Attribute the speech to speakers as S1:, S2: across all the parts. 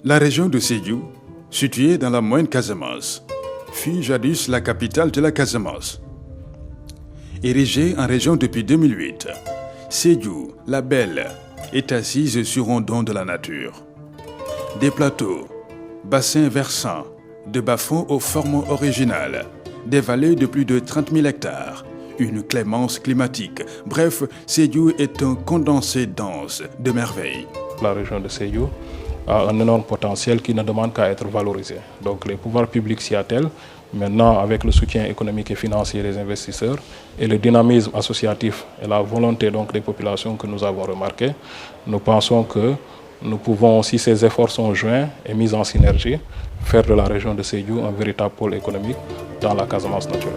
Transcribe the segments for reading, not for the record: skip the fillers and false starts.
S1: La région de Sédhiou, située dans la Moyenne Casamance, fut jadis la capitale de la Casamance. Érigée en région depuis 2008, Sédhiou, la belle, est assise sur un don de la nature. Des plateaux, bassins versants, de bas-fonds aux formes originales, des vallées de plus de 30 000 hectares, une clémence climatique. Bref, Sédhiou est un condensé dense de merveilles.
S2: La région de Sédhiou a un énorme potentiel qui ne demande qu'à être valorisé. Donc les pouvoirs publics s'y attellent. Maintenant, avec le soutien économique et financier des investisseurs et le dynamisme associatif et la volonté donc des populations que nous avons remarqué, nous pensons que nous pouvons, si ces efforts sont joints et mis en synergie, faire de la région de Sédhiou un véritable pôle économique dans la Casamance naturelle.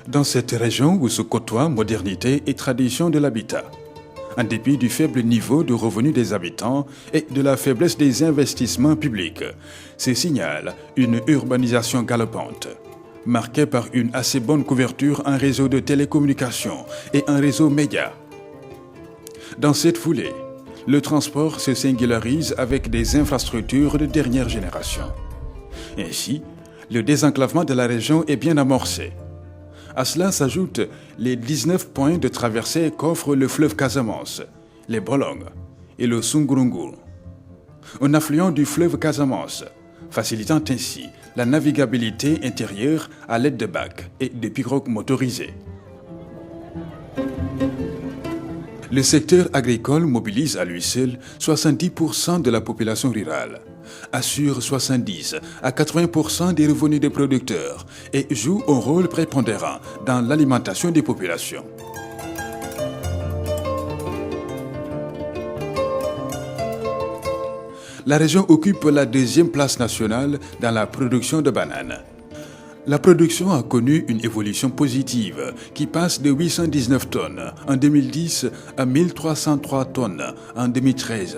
S1: Dans cette région où se côtoient modernité et tradition de l'habitat, en dépit du faible niveau de revenus des habitants et de la faiblesse des investissements publics, se signale une urbanisation galopante, marquée par une assez bonne couverture en réseau de télécommunications et un réseau média. Dans cette foulée, le transport se singularise avec des infrastructures de dernière génération. Ainsi, le désenclavement de la région est bien amorcé. À cela s'ajoutent les 19 points de traversée qu'offre le fleuve Casamance, les Bolongues et le Sungurungur. Un affluent du fleuve Casamance, facilitant ainsi la navigabilité intérieure à l'aide de bacs et de pirogues motorisées. Le secteur agricole mobilise à lui seul 70% de la population rurale, assure 70 à 80% des revenus des producteurs et joue un rôle prépondérant dans l'alimentation des populations. La région occupe la deuxième place nationale dans la production de bananes. La production a connu une évolution positive qui passe de 819 tonnes en 2010 à 1303 tonnes en 2013.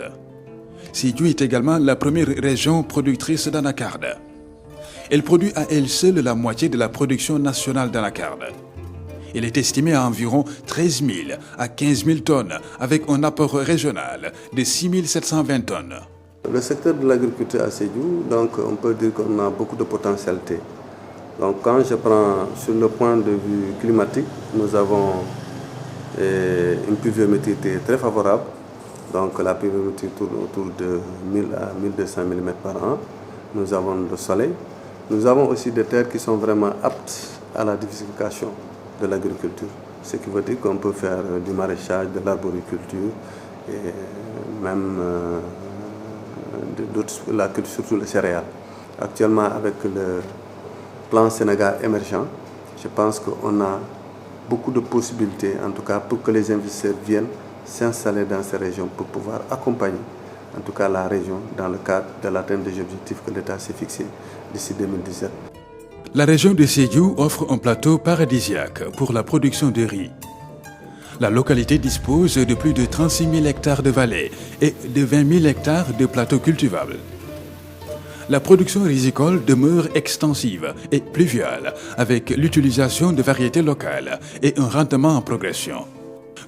S1: Sédhiou est également la première région productrice d'anacarde. Elle produit à elle seule la moitié de la production nationale d'anacarde. Elle est estimée à environ 13 000 à 15 000 tonnes avec un apport régional de 6 720 tonnes.
S3: Le secteur de l'agriculture à Sédhiou, donc on peut dire qu'on a beaucoup de potentialité. Donc quand je prends sur le point de vue climatique, nous avons une pluviométrie très favorable. Donc la pluviométrie tourne autour de 1000 à 1200 mm par an. Nous avons le soleil. Nous avons aussi des terres qui sont vraiment aptes à la diversification de l'agriculture. Ce qui veut dire qu'on peut faire du maraîchage, de l'arboriculture et même la culture, surtout les céréales. Actuellement avec le plan Sénégal émergent, je pense qu'on a beaucoup de possibilités, en tout cas pour que les investisseurs viennent s'installer dans ces régions pour pouvoir accompagner en tout cas la région dans le cadre de l'atteinte des objectifs que l'État s'est fixés d'ici 2017.
S1: La région de Sédhiou offre un plateau paradisiaque pour la production de riz. La localité dispose de plus de 36 000 hectares de vallées et de 20 000 hectares de plateaux cultivables. La production risicole demeure extensive et pluviale avec l'utilisation de variétés locales et un rendement en progression.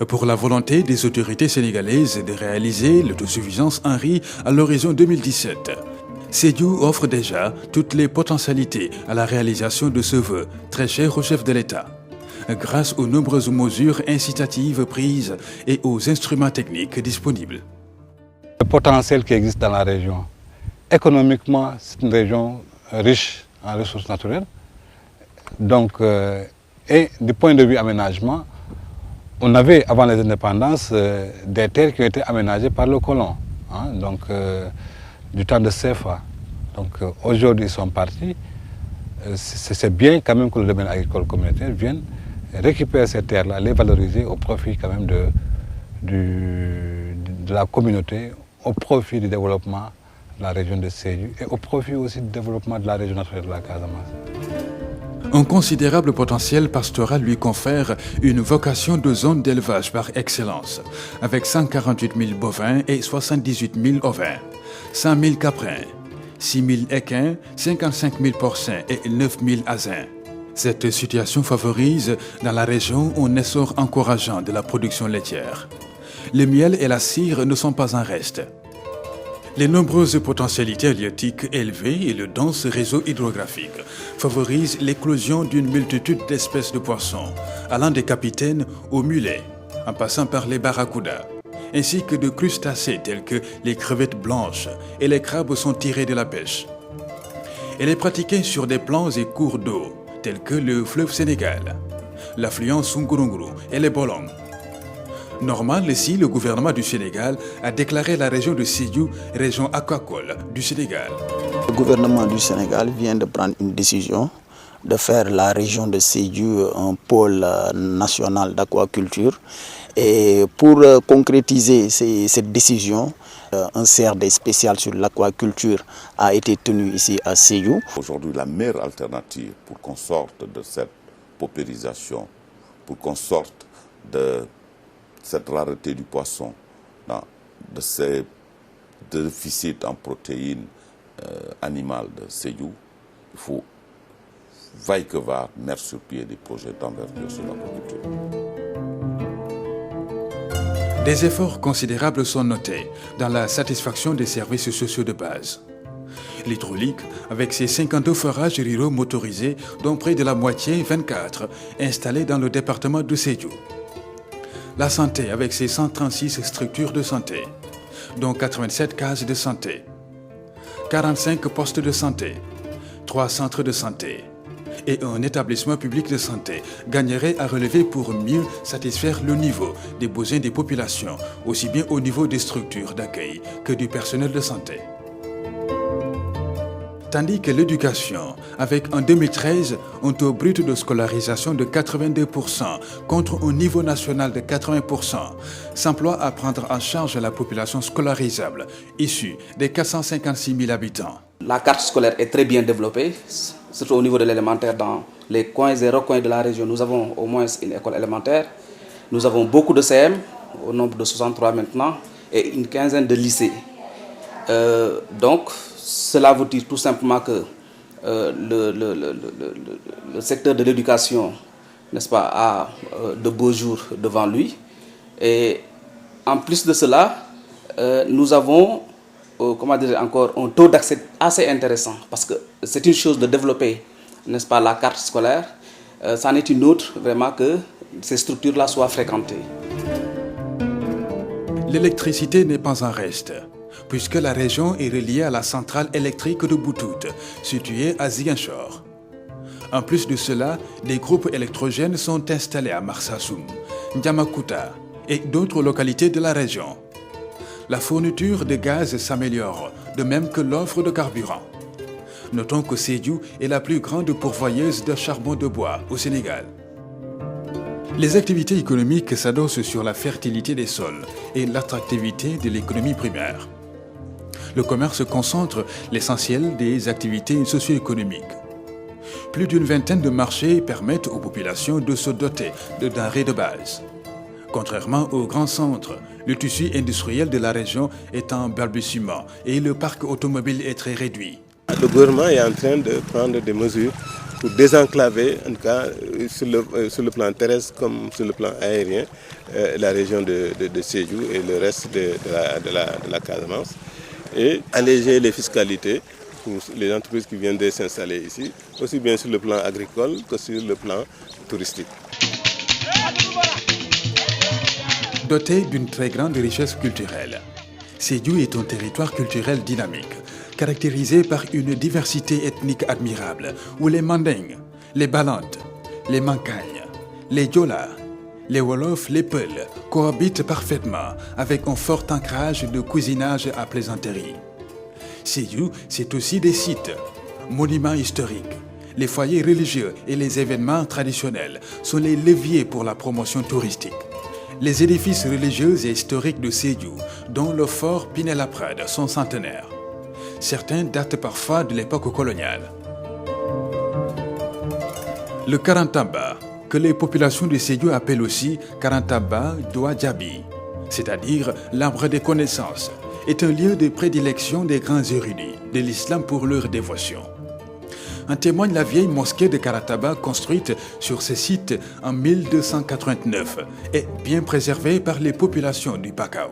S1: Pour la volonté des autorités sénégalaises de réaliser l'autosuffisance en riz à l'horizon 2017, Sédhiou offre déjà toutes les potentialités à la réalisation de ce vœu très cher au chef de l'État, grâce aux nombreuses mesures incitatives prises et aux instruments techniques disponibles.
S4: Le potentiel qui existe dans la région. Économiquement, c'est une région riche en ressources naturelles. Donc, et du point de vue aménagement, on avait avant les indépendances des terres qui ont été aménagées par le colon, donc du temps de CFA. Donc aujourd'hui ils sont partis. C'est bien quand même que le domaine agricole communautaire vienne récupérer ces terres-là, les valoriser au profit quand même de la communauté, au profit du développement de la région de Sédhiou et au profit aussi du développement de la région naturelle de la Casamance.
S1: Un considérable potentiel pastoral lui confère une vocation de zone d'élevage par excellence, avec 148 000 bovins et 78 000 ovins, 100 000 caprins, 6 000 équins, 55 000 porcins et 9 000 asins. Cette situation favorise dans la région un essor encourageant de la production laitière. Le miel et la cire ne sont pas en reste. Les nombreuses potentialités halieutiques élevées et le dense réseau hydrographique favorisent l'éclosion d'une multitude d'espèces de poissons, allant des capitaines aux mulets, en passant par les barracudas, ainsi que de crustacés tels que les crevettes blanches et les crabes sont tirés de la pêche. Elle est pratiquée sur des plans et cours d'eau tels que le fleuve Sénégal, l'affluent Sungurunguru et les Bolong. Normal, ici, le gouvernement du Sénégal a déclaré la région de Sédhiou région aquacole du Sénégal.
S5: Le gouvernement du Sénégal vient de prendre une décision de faire la région de Sédhiou un pôle national d'aquaculture. Et pour concrétiser cette décision, un CRD spécial sur l'aquaculture a été tenu ici à Sédhiou.
S6: Aujourd'hui, la meilleure alternative pour qu'on sorte de cette paupérisation, pour qu'on sorte de cette rareté du poisson, de ces déficits en protéines animales de Sédhiou, il faut, vaille que va, mettre sur pied des projets d'envergure sur l'aquaculture.
S1: Des efforts considérables sont notés dans la satisfaction des services sociaux de base. L'hydraulique, avec ses 52 forages ruraux motorisés, dont près de la moitié, 24, installés dans le département de Sédhiou. La santé, avec ses 136 structures de santé, dont 87 cases de santé, 45 postes de santé, 3 centres de santé et un établissement public de santé gagnerait à relever pour mieux satisfaire le niveau des besoins des populations, aussi bien au niveau des structures d'accueil que du personnel de santé. Tandis que l'éducation, avec en 2013 un taux brut de scolarisation de 82% contre un niveau national de 80%, s'emploie à prendre en charge la population scolarisable issue des 456 000 habitants.
S7: La carte scolaire est très bien développée, surtout au niveau de l'élémentaire. Dans les coins et recoins de la région, nous avons au moins une école élémentaire. Nous avons beaucoup de CM, au nombre de 63 maintenant, et une quinzaine de lycées. Donc, cela veut dire tout simplement que le secteur de l'éducation, n'est-ce pas, a de beaux jours devant lui. Et en plus de cela, nous avons encore un taux d'accès assez intéressant, parce que c'est une chose de développer, n'est-ce pas, la carte scolaire. C'en est une autre, vraiment, que ces structures-là soient fréquentées.
S1: L'électricité n'est pas en reste, puisque la région est reliée à la centrale électrique de Boutout, située à Ziguinchor. En plus de cela, des groupes électrogènes sont installés à Marsassoum, Ndiamakuta et d'autres localités de la région. La fourniture de gaz s'améliore, de même que l'offre de carburant. Notons que Sédhiou est la plus grande pourvoyeuse de charbon de bois au Sénégal. Les activités économiques s'adossent sur la fertilité des sols et l'attractivité de l'économie primaire. Le commerce concentre l'essentiel des activités socio-économiques. Plus d'une vingtaine de marchés permettent aux populations de se doter de denrées de base. Contrairement aux grands centres, le tissu industriel de la région est en balbutiement et le parc automobile est très réduit.
S8: Le gouvernement est en train de prendre des mesures pour désenclaver, en tout cas sur le plan terrestre comme sur le plan aérien, la région de Sédhiou et le reste de la Casamance, et alléger les fiscalités pour les entreprises qui viennent de s'installer ici, aussi bien sur le plan agricole que sur le plan touristique.
S1: Doté d'une très grande richesse culturelle, Sédhiou est un territoire culturel dynamique, caractérisé par une diversité ethnique admirable, où les Mandingues, les Balantes, les Mankagnes, les Diola, les Wolofs, les Peuls cohabitent parfaitement avec un fort ancrage de cousinage à plaisanterie. Sédhiou, c'est aussi des sites, monuments historiques. Les foyers religieux et les événements traditionnels sont les leviers pour la promotion touristique. Les édifices religieux et historiques de Sédhiou, dont le fort Pinet-Laprade, sont centenaires. Certains datent parfois de l'époque coloniale. Le Karantaba, que les populations de Sédhiou appellent aussi Karantaba Douadjabi, c'est-à-dire l'arbre des connaissances, est un lieu de prédilection des grands érudits de l'islam pour leur dévotion. En témoigne la vieille mosquée de Karantaba construite sur ce site en 1289 et bien préservée par les populations du Pakao.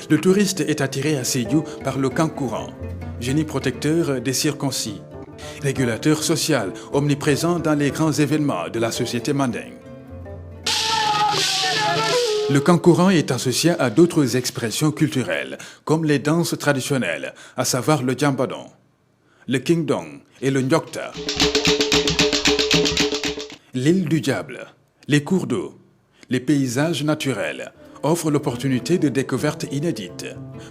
S1: Le touriste est attiré à Sédhiou par le kankourang, génie protecteur des circoncis, régulateur social omniprésent dans les grands événements de la société mandingue. Le kankourang est associé à d'autres expressions culturelles, comme les danses traditionnelles, à savoir le djambadon, le kingdong et le nyokta. L'île du Diable, les cours d'eau, les paysages naturels offrent l'opportunité de découvertes inédites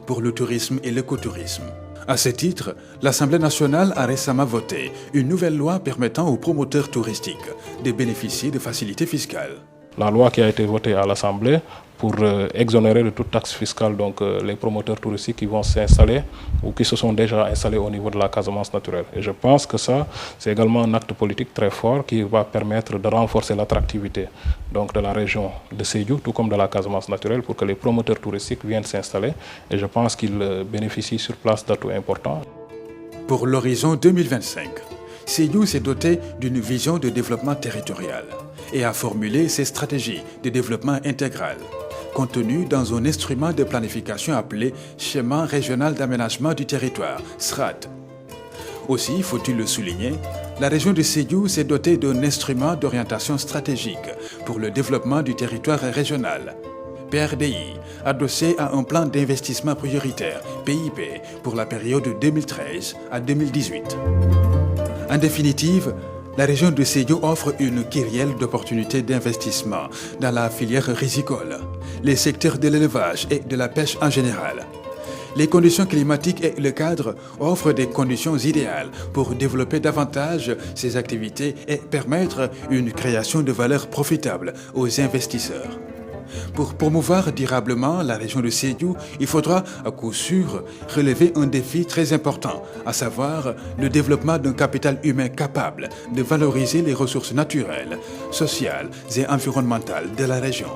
S1: pour le tourisme et l'écotourisme. À ce titre, l'Assemblée nationale a récemment voté une nouvelle loi permettant aux promoteurs touristiques de bénéficier de facilités fiscales.
S2: La loi qui a été votée à l'Assemblée pour exonérer de toute taxe fiscale donc, les promoteurs touristiques qui vont s'installer ou qui se sont déjà installés au niveau de la Casamance naturelle. Et je pense que ça, c'est également un acte politique très fort qui va permettre de renforcer l'attractivité donc, de la région de Sédhiou, tout comme de la Casamance naturelle, pour que les promoteurs touristiques viennent s'installer. Et je pense qu'ils bénéficient sur place d'atouts importants.
S1: Pour l'horizon 2025, Sédhiou s'est doté d'une vision de développement territorial et a formulé ses stratégies de développement intégral, contenues dans un instrument de planification appelé Schéma régional d'aménagement du territoire, SRAT. Aussi, faut-il le souligner, la région de Sédhiou s'est dotée d'un instrument d'orientation stratégique pour le développement du territoire régional, PRDI, adossé à un plan d'investissement prioritaire, PIP, pour la période 2013 à 2018. En définitive, la région de Sédhiou offre une kyrielle d'opportunités d'investissement dans la filière risicole, les secteurs de l'élevage et de la pêche en général. Les conditions climatiques et le cadre offrent des conditions idéales pour développer davantage ces activités et permettre une création de valeur profitable aux investisseurs. Pour promouvoir durablement la région de Sédhiou, il faudra à coup sûr relever un défi très important, à savoir le développement d'un capital humain capable de valoriser les ressources naturelles, sociales et environnementales de la région.